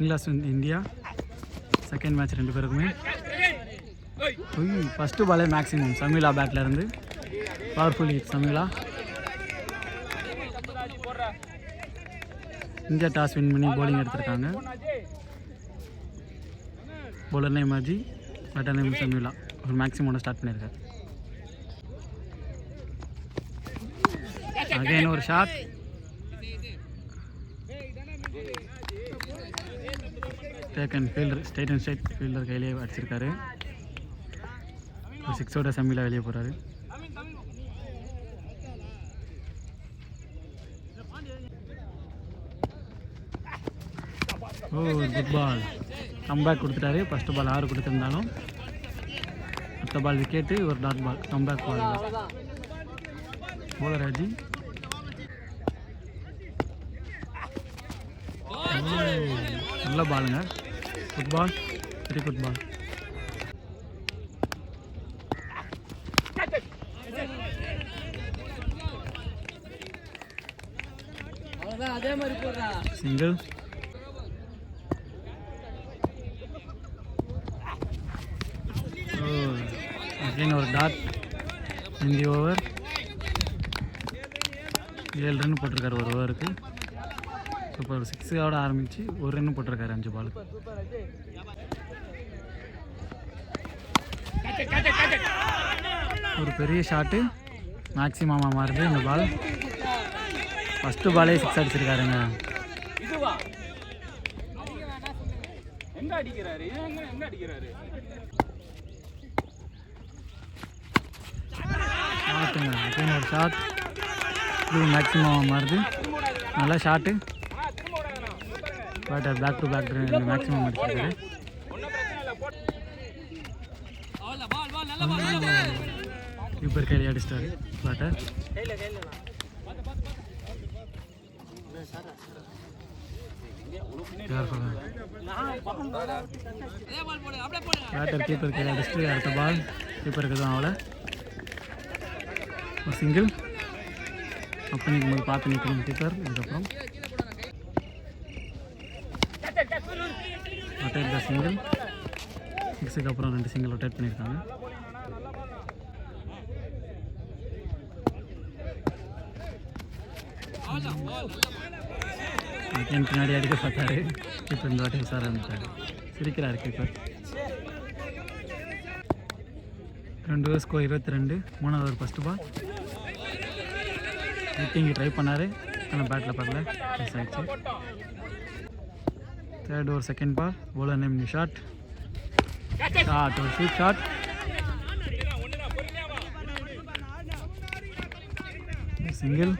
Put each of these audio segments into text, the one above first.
England India second match ரெண்டு பேருக்குமே. First பாலே மேக்ஸிமம் சமீலா பேட்டில் இருந்து powerful hit Chamila. India toss win பண்ணி போலிங் எடுத்திருக்காங்க. bowler name Aji, batter name Chamila. ஒரு மேக்ஸிமோட ஸ்டார்ட் பண்ணியிருக்காரு. அகைன் ஒரு shot. Taken fielder straight and straight fielder கையிலேயே அடிச்சிருக்காரு. ஒரு 6 சமீலா வெளியே போகிறாரு. Oh good ball. கம்பேக் கொடுத்துட்டாரு. ஃபஸ்ட்டு பால் 6 கொடுத்துருந்தாலும் அடுத்த பால் விக்கெட்டு, ஒரு டாட் பால். கம்பேக் பால் தான். போலர் அஜி. நல்ல பாலுங்க. குட் பால், வெரி குட் பால். சிங்கிள். அகைன் ஒரு dot in the over. 7 run போட்டிருக்காரு ஒரு ஓவருக்கு. சூப்பர். 6 ஆரம்பித்து 1 ரன் போட்டிருக்காரு 5 பாலுக்கு. ஒரு பெரிய ஷாட்டு மேக்ஸிமமாக மாறுது இந்த பால். ஃபஸ்ட்டு பாலே 6 அடிச்சிருக்காருங்க. ஷாட்டுங்க. அகைன் ஒரு ஷாட். இது மேக்ஸிமமாக மாறுது. நல்லா shot. Batter back to back maximum அடிச்சிருக்காரு. கீப்பர் கையில் அடிச்சிட்டாரு பேட்டர். பேட்டர் கீப்பர் கையில் அடிச்சுட்டு அடுத்த பால் கீப்பருக்கு தான் அவளை. ஒரு சிங்கிள். அப்போ நிற்கும் போது பார்த்து நிற்கணும் கீப்பர். இதுக்கப்புறம் ரொட்டேட் த சிங்கிள். 6க்கு அப்புறம் 2 சிங்கிள் ரொட்டேட் பண்ணியிருக்காங்க. என் பின்னாடி அடிக்க பார்த்தாரு கீப்பர். இந்த வாட்டி விசார ஆரம்பித்தார். சிரிக்கிறார் கீப்பர். 2 over score 22. 3வது ஓவர் ஃபஸ்ட்டு பால். ஹிட்டிங்கு ட்ரை பண்ணார், ஆனால் பேட்டில் படல, மிஸ் ஆகிடுச்சு. 3rd over second ball. Bowler name Nishad. Shot, ஒரு ஸ்வீட் ஷாட். சிங்கிள்.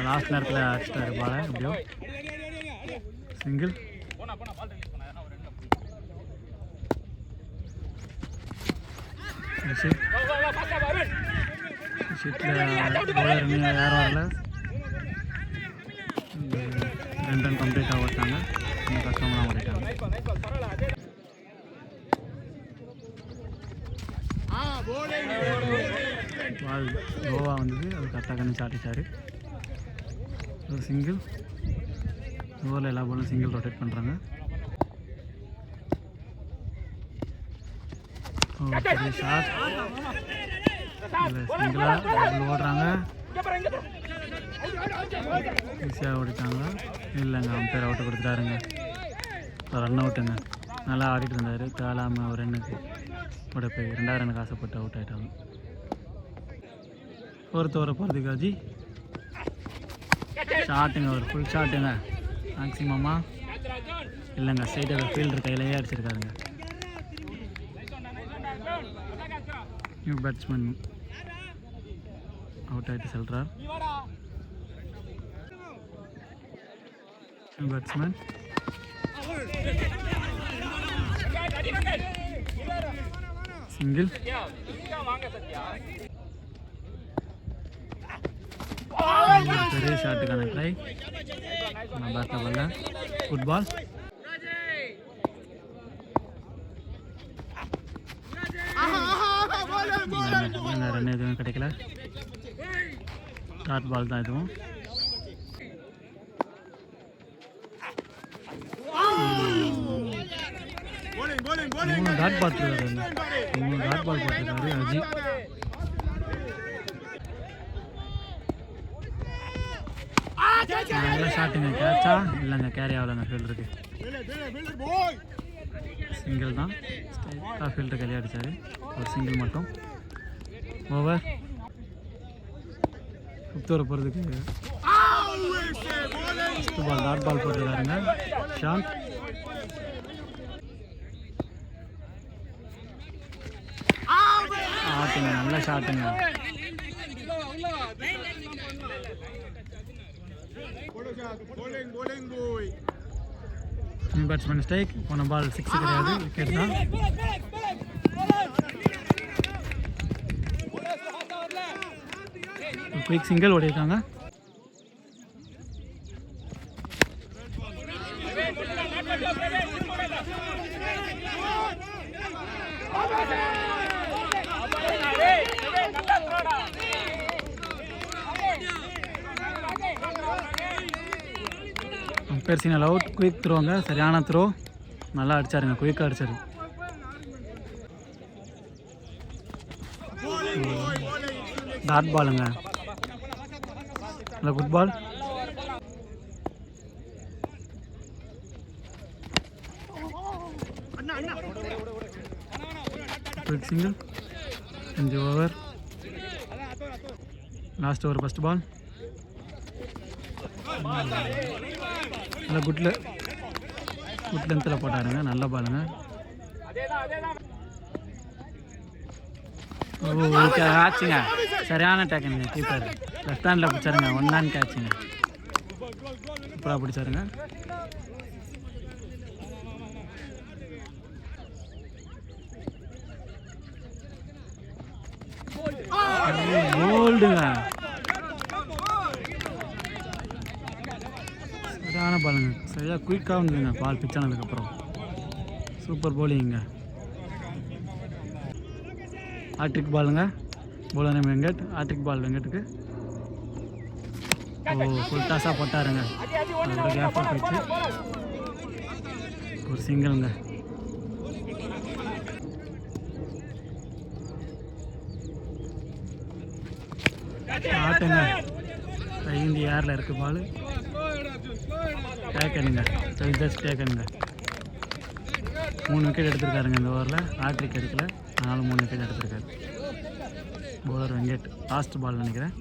லாஸ்ட் நேரத்தில் அடிச்சிட்டாரு பாலை. அப்படியோ சிங்கிள். ஷீட்டில் பவுலர் இன்னும் யாரும் வரல. 2 ரன் கம்ப்ளீட்டாக ஓட்டாங்க. இன்னும் கஷ்டமாக ஓடிட்டாங்க. பால் கோவா வந்தது. அது கரெக்டாக கண்ணு சாட்டிச்சார். ஒரு சிங்கிள். ஓவரில் எல்லா பாலும் சிங்கிள் ரொட்டேட் பண்ணுறாங்க. பெரிய ஷாட். சிங்கிளாக டபுள் ஓடுறாங்க. ஈஸியாக ஓடிட்டாங்க. இல்லைங்க, அம்பேர் அவுட்டு கொடுத்துட்டாருங்க. ரன் அவுட்டுங்க. நல்லா ஆடிட்டு இருந்தார். தேலாமல் ஒரு ரன்னுக்கு ஓட போய் 2வது ரனுக்கு ஆசைப்பட்டு அவுட் ஆகிட்டாங்க. 4th ஓவரை போகிறதுக்கு அஜி. ஷாட்டுங்க, ஒரு ஃபுல் ஷாட்டுங்க. மேக்ஸிமமாக இல்லைங்க, ஸ்ட்ரைட்டாக ஃபீல்டர் கையிலேயே அடிச்சிருக்காருங்க. நியூ பேட்ஸ்மேன் அவுட் ஆகிட்டு செல்றார். New batsman single. பெரிய ஷாட்டுக்கான ட்ரை. பேட்டில் பால்ல குட் பால். ரன் எதுவும் கிடைக்கல. டாட் பால் தான் இதுவும். மூணு டாட் பால் போட்டிருக்காரு அஜி. நல்லா ஷாட்டுங்க. கேட்சா இல்லைங்க, கேரி ஆகலைங்க. ஃபீல்டருக்கு சிங்கிள் தான். ஸ்ட்ரைட்டாக ஃபீல்டர் கையில் அடித்தார். ஒரு சிங்கிள் மட்டும். ஓவர். புத்தூரை போகிறதுக்கு ஃபஸ்ட்டு பால் டாட் பால் போட்டிருக்காருங்க. ஷாந்த் ஆட்டுங்க. நல்ல ஷாட்டுங்க. Batsman strike. போன பால் 6 கிடையாது, விக்கெட் தான். குயிக் சிங்கிள் ஓடிருக்காங்க. Umpire signal out. குயிக் த்ரோங்க, சரியான த்ரோ. நல்லா அடிச்சாருங்க, குயிக்காக அடிச்சாரு. டாட் பாலுங்க. நல்ல good ball. Quick single. 5 over. Last over first ball. நல்லா குட் லென்த்தில் போட்டாருங்க. நல்ல பாலுங்க. கேட்சுங்க. சரியான டேக்குங்க. கீப்பர் லெஃப்ட் ஹேண்டில் பிடிச்சாருங்க. 1 ஹேண்ட் கேட்சுங்க. சூப்பராக பிடிச்சாருங்க. கோல்டுங்க. சரியான பாலுங்க. சரியாக குயிக்காக வந்துங்க பால் பிச் ஆனதுக்கப்புறம். சூப்பர் போலிங்க. ஆட்ரிக் பாலுங்க. போலர் வெங்கட். ஆட்ரிக் பால் வெங்கட்டுக்கு. ஃபுல் டாஸாக போட்டாருங்க. அதோட கேப்பாக போயிடுச்சு. ஒரு சிங்கிளுங்க. ஆட்டுங்க. ஐந்து ஏரில் இருக்குது பால். டேக்கனுங்க. ஜஸ்ட் டேக்கனுங்க. 3 விக்கெட் எடுத்திருக்காருங்க இந்த ஓவரில். ஆட்ரிக் எடுக்கல, அதனால 3 விக்கெட் எடுத்திருக்காரு. போலர் வெங்கட். லாஸ்ட் பால் நினைக்கிறேன்.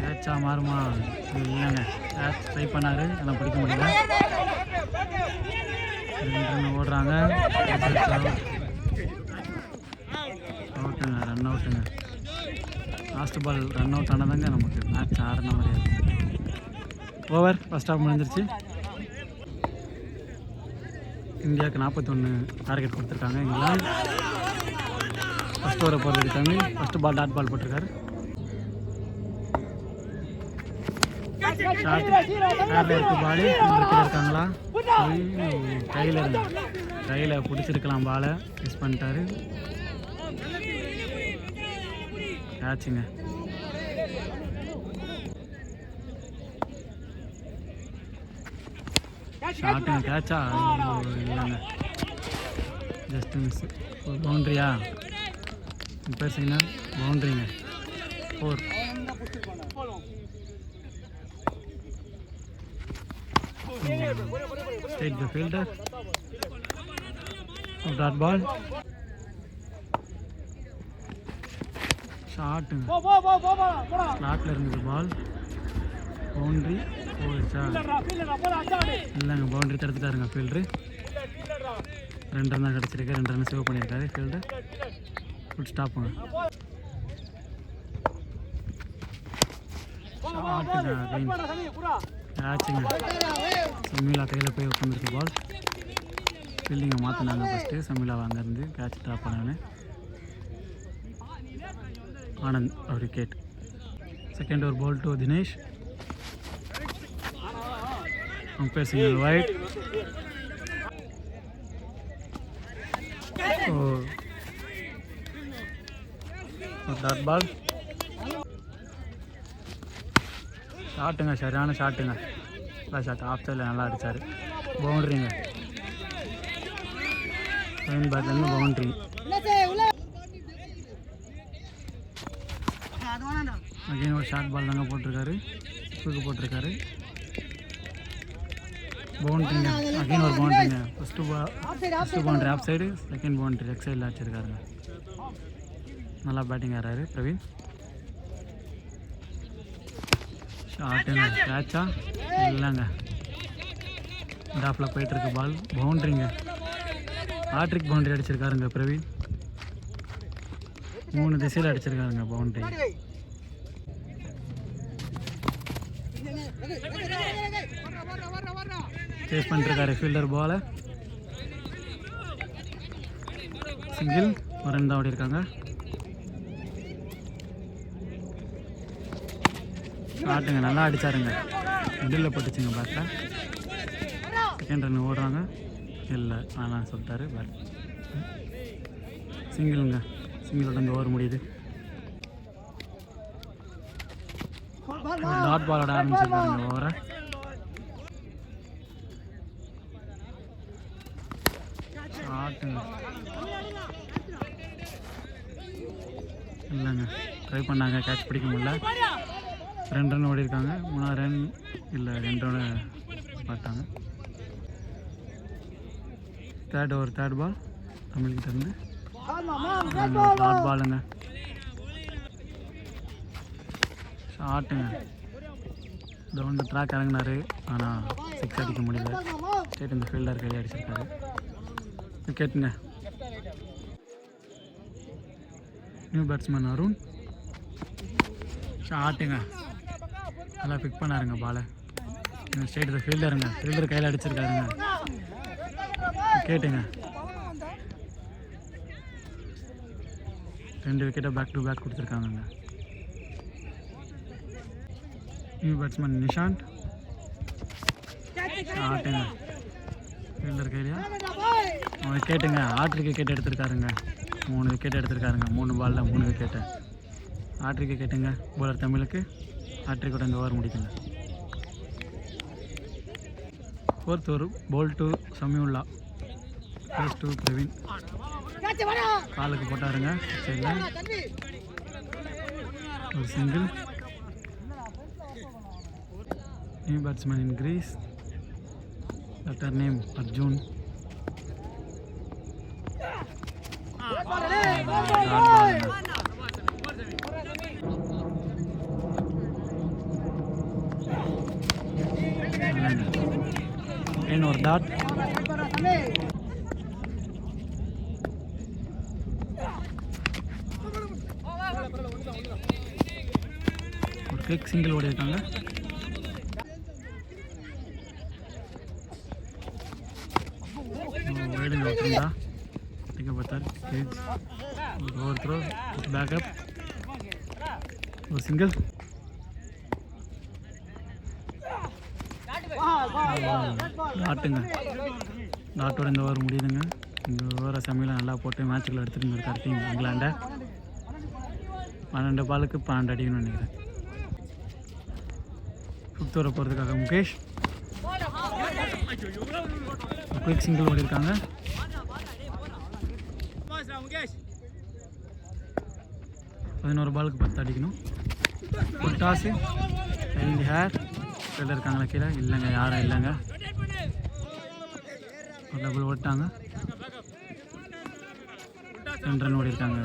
கேட்சா மாறுமா? இல்லைங்க, கேட்ச் ட்ரை பண்ணார், ஆனால் பிடிக்க முடியல. 2 ரன் ஓடுறாங்க. அவுட்டுங்க, ரன் அவுட்டுங்க. லாஸ்ட் பால் ரன் அவுட் ஆனதாங்க நமக்கு மேட்ச் ஆடின மாதிரி இருக்கும். ஓவர் ஃபஸ்ட் ஹாஃப் முடிஞ்சிருச்சு. இந்தியாவுக்கு 41 டார்கெட் கொடுத்துருக்காங்க. இங்கிலாந்து ஃபஸ்ட் ஓவரை போகிறதுக்கு தமிழ். ஃபஸ்ட்டு பால் டாட் பால் போட்டிருக்காரு. ஷார்ட்டில் இருக்கு பால். இருக்காங்களா? கையில் பிடிச்சிருக்கலாம் பாலை. மிஸ் பண்ணிட்டாரு. கேட்சுங்க. ஷாட்டுங்க. கேட்சா? இல்லைங்க, ஜஸ்ட் மிஸ். பவுண்ட்ரியா? பேர் சிக்னல் பவுண்ட்ரிங்க. 4. Take the fielder. Dot ball. ஷாட்டுங்க. ஸ்லாட்டில் இருந்தது பால். பவுண்ட்ரி போயிடுச்சா? இல்லைங்க, பவுண்ட்ரி தடுத்துட்டாருங்க ஃபீல்டரு. 2 ரன் தான் கிடச்சிருக்கு. 2 ரன் சேவ் பண்ணியிருக்காரு ஃபீல்டர். ஃபுட் ஸ்டாப்புங்க. கேட்சுங்க. சமீலா கையில் போய் உட்காந்துருக்கு பால். ஃபீல்டிங்கை மாற்றினாங்க ஃபஸ்ட்டு. சமீலாவை அங்கேருந்து கேட்ச் ட்ராப் பண்ணாங்க. ஆனந்த் ஒரு wicket. Second over ball to Dinesh. Umpire signal wide. Dot ball. ஷாட்டுங்க, சரியான ஷாட்டுங்க. நல்லா ஷாட், ஆஃப் சைடில் நல்லா அடித்தார். பவுண்ட்ரிங்க, மெயின் பேட்லேருந்து பவுண்ட்ரி. அகைன் ஒரு ஷார்ட் பால் தாங்க போட்டிருக்காரு, தூக்கு போட்டிருக்காரு. பவுண்ட்ரிங்க, அகைன் ஒரு பவுண்ட்ரிங்க. First boundary off side, second boundary leg சைடில் அடிச்சிருக்காருங்க. நல்லா பேட்டிங் ஆடுறாரு பிரவீன். ஷாட்டுங்க, கேட்சா இல்லைங்க, டாப்பில் போயிட்டுருக்கு பால். பவுண்ட்ரிங்க, ஹாட்ரிக் பவுண்ட்ரி அடிச்சிருக்காருங்க பிரவீன். 3 திசையில் அடிச்சிருக்காருங்க பவுண்ட்ரி. சேஸ் பண்ணிருக்காரு ஃபீல்டர் பாலை. சிங்கிள், ஒரு ரன் தான் ஓடி இருக்காங்க. ஷாட்டுங்க, நல்லா அடித்தாருங்க, மிடில் பட்டுச்சுங்க பேட்டில். செகண்ட் ரன் ஓடுறாங்க, இல்லை வேணான்னு சொல்லிட்டாரு பேட். சிங்கிளுங்க, சிங்கிளோட இந்த ஓவர் முடியுது. டாட் பாலோட ஆரம்பிச்சிருக்காங்க ஓவரை. ஷாட்டுங்க இல்லைங்க, ட்ரை பண்ணாங்க, கேட்ச் பிடிக்க முடியல. 2 ரன் ஓடி இருக்காங்க. 3ஆவது ரன் இல்லை, 2 ரன் பார்த்தாங்க. தேர்ட் ஓவர், தேர்ட் பால் தமிழ்கிட்ட இருந்து. டாட் பாலுங்க, ஷாட்டுங்க, டவுன் த ட்ராக் இறங்கினார், ஆனால் 6 அடிக்க முடியல. ஸ்டேட் இந்த ஃபீல்டர் கையை அடிச்சிருக்காரு. விக்கெட்டுங்க. New batsman Arun. ஷாட்டுங்க, நல்லா பிக் பண்ணாருங்க பாலை. ஸ்டேட் இந்த ஃபீல்டருங்க, ஃபீல்டர் கையில் அடிச்சிருக்காருங்க. விக்கெட்டுங்க, 2 விக்கெட்டை பேக் டு பேக் கொடுத்துருக்காங்க. New batsman Nishanth. ஷாட்டுங்க, ஃபீல்டர் கையிலையா விக்கெட்டுங்க. ஹாட்ரிக் விக்கெட் எடுத்திருக்காருங்க, 3 விக்கெட் எடுத்திருக்காருங்க. 3 பாலில் 3 விக்கெட்டு. ஹாட்ரிக் விக்கெட்டுங்க போலர் தமிழுக்கு. ஹாட்ரிக்கோட இந்த ஓவர் முடிக்கல. 4th over, ball to Samiullah, face to Praveen. காலுக்கு போட்டாருங்க சைடில். ஒரு single. New batsman in crease, doctor name Arjun. ஒரு டாட். ஒரு கிளிக் சிங்கிள் ஓடி இருக்காங்க. வைடுங்க விட்டுருந்தா டிக்க பார்த்தார். ஒரு ஓவர் த்ரோ, பேக்கப், ஒரு சிங்கிள். டாட்டுங்க, டாட்டோட இந்த ஓவர் முடியுதுங்க. இந்த ஓவரை சமையல நல்லா போட்டு மேட்சுக்குள்ள எடுத்துகிட்டு இருக்கார் டீம் இங்கிலாண்டை. 12 பாலுக்கு 12 அடிக்கணும்னு நினைக்கிறேன். 5th ஓவரை போகிறதுக்காக முகேஷ் குயிக் சிங்கிள் ஓடி இருக்காங்க. 11 பாலுக்கு 10 அடிக்கணும். ஒரு டாஸு, இந்த ஹேர் கீழே இருக்காங்களா? கீழே இல்லைங்க, யாரும் இல்லைங்க. ஒரு டபுள் ஓட்டாங்க. 2 ரன் ஓடி இருக்காங்க.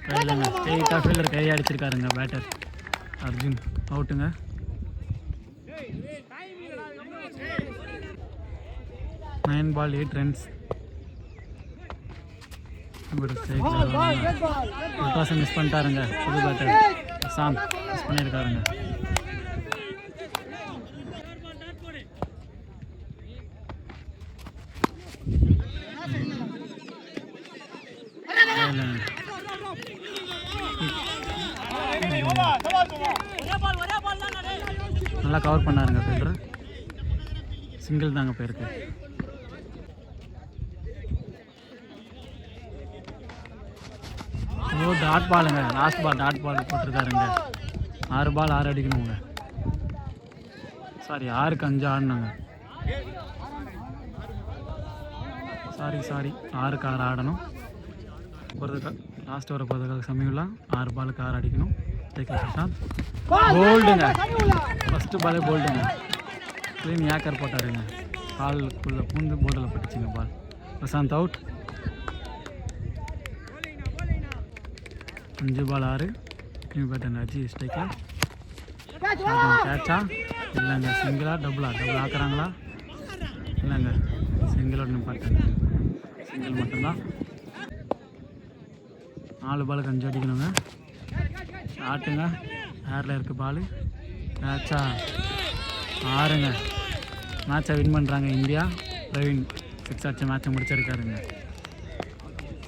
கையிலங்க ஸ்ட்ரெயிட்டாக ஃபீல்டர் கையை அடிச்சிருக்காருங்க பேட்டர் அர்ஜுன். அவுட்டுங்க. நைன் பால் 8 ரன்ஸ். ஒரு டாஸை மிஸ் பண்ணிட்டாருங்க புது பேட்டர் அசாம், மிஸ் பண்ணியிருக்காருங்க. நல்லா கவர் பண்ணாருங்க ஃபீல்டர். சிங்கிள் தாங்க போயிருக்கு. ஓ டாட் பாலுங்க, லாஸ்ட் பால் டாட் பால் போட்டிருக்காருங்க. 6 பால் 6 அடிக்கணுங்க. சாரி 6க்கு 5 ஆடணுங்க. சாரி 6க்கு 6 ஆடணும். போகிறதுக்கு லாஸ்ட் வர போகிறதுக்காக சமயம்ல 6 பாலுக்கு 6 அடிக்கணும். போல்டுங்க, ஃபஸ்ட்டு பாலே போல்டுங்க. Clean acre போட்டாருங்க. காலுக்குள்ளே பூந்து போர்டில் பட்டுச்சுங்க பால். பிரசாந்த் அவுட். 5 பால் 6. நியூ பேட்டன் அஜி ஸ்ட்ரைக்கில். கேட்சா இல்லைங்க, சிங்கிளா டபுள் ஆக்குறாங்களா? இல்லைங்க, சிங்கிளோட நிப்பாட்டாங்க. சிங்கிள் மட்டும்தான். 4 பாலுக்கு 5 அடிக்கணுங்க. ஷாட்டுங்க, ஏரில் இருக்குது பால். கேட்சா 6ங்க. மேட்சை வின் பண்ணுறாங்க இந்தியா. பிரவீன் 6 அடிச்சு மேட்சை முடிச்சிருக்காருங்க.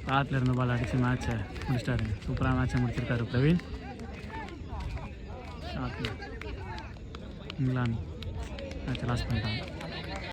காட்டில் இருந்த பால் அடித்து மேட்சை முடிச்சிட்டாருங்க. சூப்பராக மேட்சை முடிச்சிருக்காரு பிரவீன். ஷாட்டில் இங்கிலாந்து மேட்சை லாஸ் பண்ணிட்டாங்க.